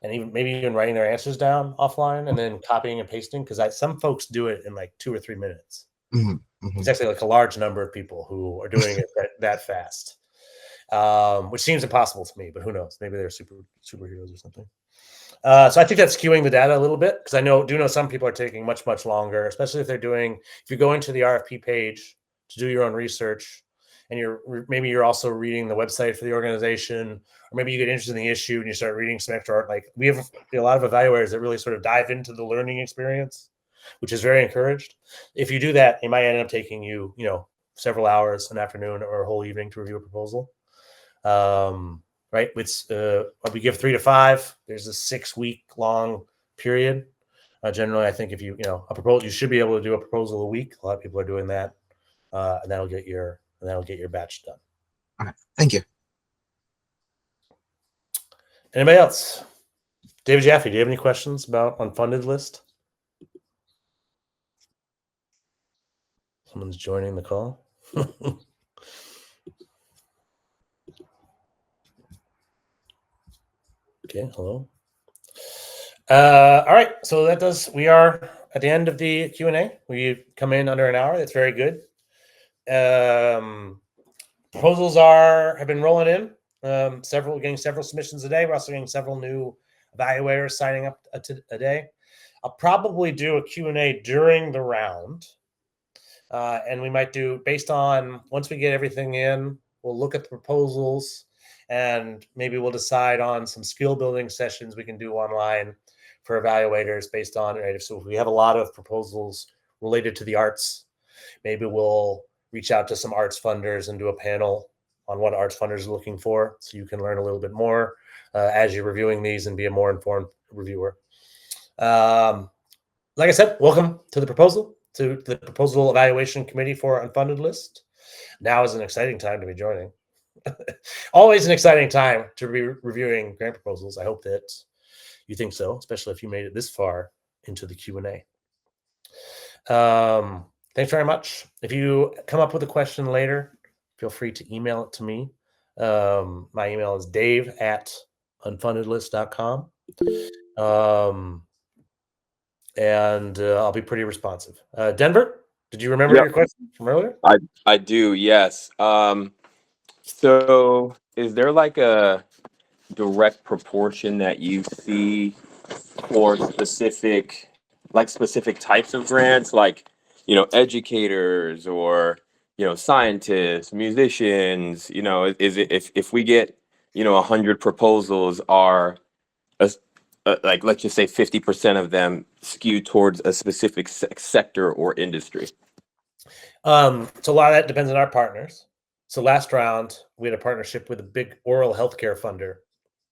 and maybe even writing their answers down offline and then copying and pasting, because some folks do it in like 2 or 3 minutes. It's actually like a large number of people who are doing it that fast, which seems impossible to me, but who knows? Maybe they're superheroes or something. So I think that's skewing the data a little bit, because I do know some people are taking much longer, especially if you're going to the RFP page to do your own research, and maybe you're also reading the website for the organization, or maybe you get interested in the issue and you start reading some extra art. Like we have a lot of evaluators that really sort of dive into the learning experience, which is very encouraged. If you do that, it might end up taking you, several hours, an afternoon, or a whole evening to review a proposal. Right? We give 3 to 5. There's a 6-week long period. Generally, I think if a proposal, you should be able to do a proposal a week. A lot of people are doing that, and that'll get your batch done.
All right, thank you.
Anybody else? David Jaffe, do you have any questions about Unfunded List? Someone's joining the call. Okay, hello. All right, so we are at the end of the Q&A. We come in under an hour. That's very good. Proposals have been rolling in. Getting several submissions a day. We're also getting several new evaluators signing up a day. I'll probably do a Q&A during the round. And we might do, based on, once we get everything in, we'll look at the proposals, and maybe we'll decide on some skill building sessions we can do online for evaluators based on, right? So if we have a lot of proposals related to the arts, maybe we'll reach out to some arts funders and do a panel on what arts funders are looking for, so you can learn a little bit more as you're reviewing these and be a more informed reviewer. Like I said, welcome to the proposal evaluation committee for Unfunded List. Now is an exciting time to be joining. Always an exciting time to be reviewing grant proposals. I hope that you think so, especially if you made it this far into the Q&A. Thanks very much. If you come up with a question later, feel free to email it to me. My email is dave@unfundedlist.com. And I'll be pretty responsive. Denver, did you remember your question from earlier?
I do, yes. So is there like a direct proportion that you see for specific types of grants, like, educators or, scientists, musicians, is it, if we get, 100 proposals, are like, let's just say 50% of them skew towards a specific sector or industry?
So a lot of that depends on our partners. So last round, we had a partnership with a big oral healthcare funder,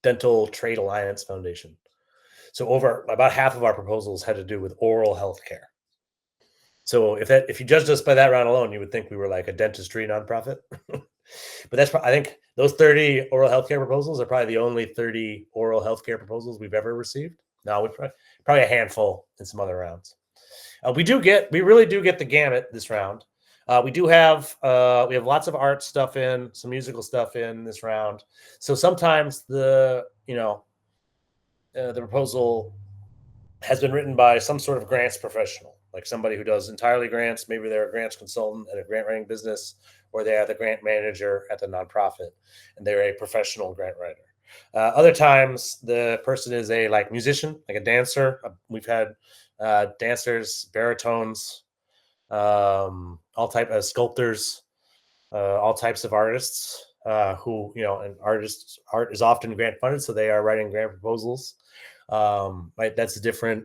Dental Trade Alliance Foundation. So about half of our proposals had to do with oral healthcare. So if you judged us by that round alone, you would think we were like a dentistry nonprofit. But I think those 30 oral healthcare proposals are probably the only 30 oral healthcare proposals we've ever received. No, we probably a handful in some other rounds. We really do get the gamut this round. We have lots of art stuff in, some musical stuff in this round. So sometimes the proposal has been written by some sort of grants professional, like somebody who does entirely grants. Maybe they're a grants consultant at a grant writing business, or they are the grant manager at the nonprofit, and they're a professional grant writer. Other times, the person is a musician, like a dancer. We've had dancers, baritones, all type of sculptors, all types of artists. who, and art is often grant funded, so they are writing grant proposals. Right, that's a different.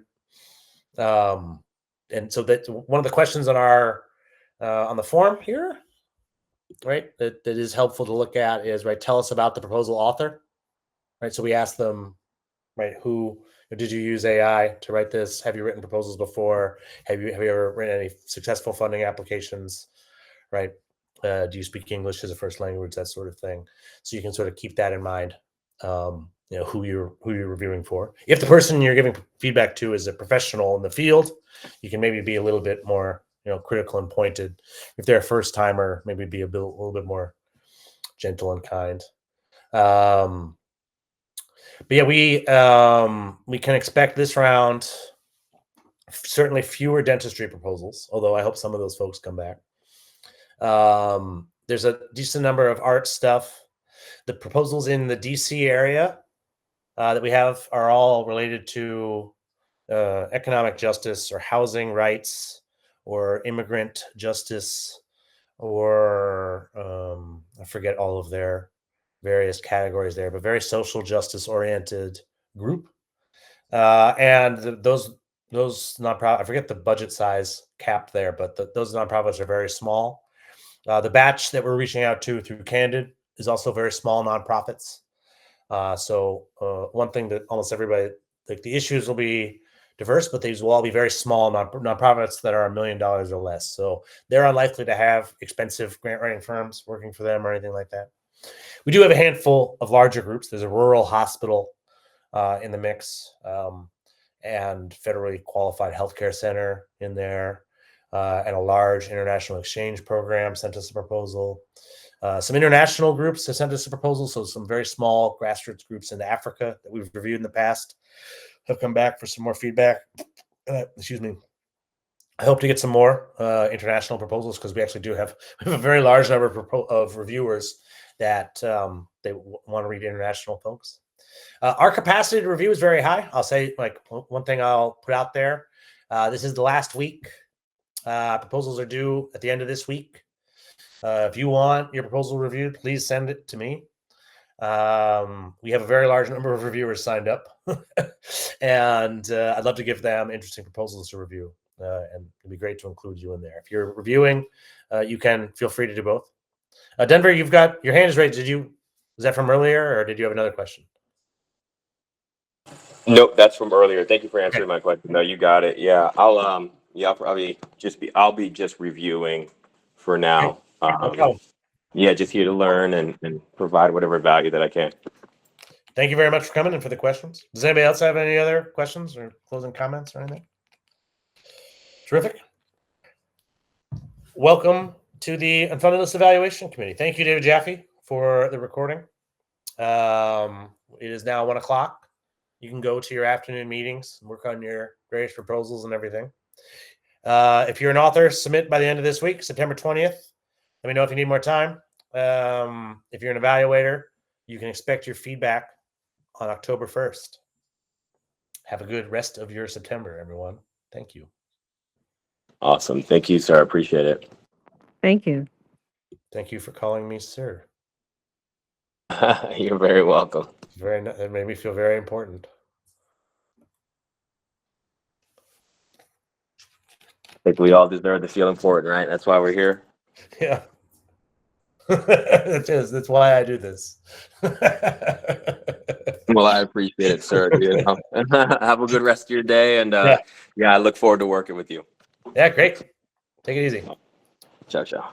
And so that one of the questions on our on the form here, right, that is helpful to look at is, right, tell us about the proposal author, right? So we ask them, right, who did you use AI to write this? Have you written proposals before? Have you ever written any successful funding applications, right? Do you speak English as a first language, that sort of thing? So you can sort of keep that in mind. Who you're reviewing for. If the person you're giving feedback to is a professional in the field, you can maybe be a little bit more, critical and pointed. If they're a first timer, maybe be a little bit more gentle and kind. But yeah, we can expect this round certainly fewer dentistry proposals, although I hope some of those folks come back. There's a decent number of art stuff. The proposals in the DC area that we have are all related to economic justice or housing rights or immigrant justice, or I forget all of their various categories there, but very social justice oriented group. And those nonprofit, I forget the budget size cap there, but those nonprofits are very small. The batch that we're reaching out to through Candid is also very small nonprofits. So one thing that almost everybody, like, the issues will be diverse, but these will all be very small nonprofits that are $1 million or less. So they're unlikely to have expensive grant writing firms working for them or anything like that. We do have a handful of larger groups. There's a rural hospital in the mix, and federally qualified healthcare center in there, and a large international exchange program sent us a proposal. Some international groups have sent us a proposal. So some very small grassroots groups in Africa that we've reviewed in the past have come back for some more feedback. Excuse me. I hope to get some more international proposals, because we actually do have a very large number of reviewers that they want to read international folks. Our capacity to review is very high. I'll say, like, one thing I'll put out there. This is the last week. Proposals are due at the end of this week. If you want your proposal reviewed, please send it to me. We have a very large number of reviewers signed up, and I'd love to give them interesting proposals to review, and it'd be great to include you in there. If you're reviewing, you can feel free to do both. Denver, you've got your hand is raised. Was that from earlier, or did you have another question?
Nope, that's from earlier. Thank you for answering my question. No, you got it. Yeah, I'll probably I'll be just reviewing for now. Yeah, just here to learn and provide whatever value that I can.
Thank you very much for coming and for the questions. Does anybody else have any other questions or closing comments or anything? Terrific. Welcome to the Unfunded List Evaluation Committee. Thank you, David Jaffe, for the recording. It is now 1 o'clock. You can go to your afternoon meetings and work on your various proposals and everything. If you're an author, submit by the end of this week, September 20th. Let me know if you need more time. If you're an evaluator, you can expect your feedback on October 1st. Have a good rest of your September, everyone. Thank you.
Awesome. Thank you, sir. I appreciate it.
Thank you.
Thank you for calling me sir.
You're very welcome.
It made me feel very important.
I think we all deserve to feel important, right? That's why we're here.
Yeah. That's why I do this.
Well, I appreciate it, sir. Have a good rest of your day, and I look forward to working with you.
Yeah, great. Take it easy.
Ciao, ciao.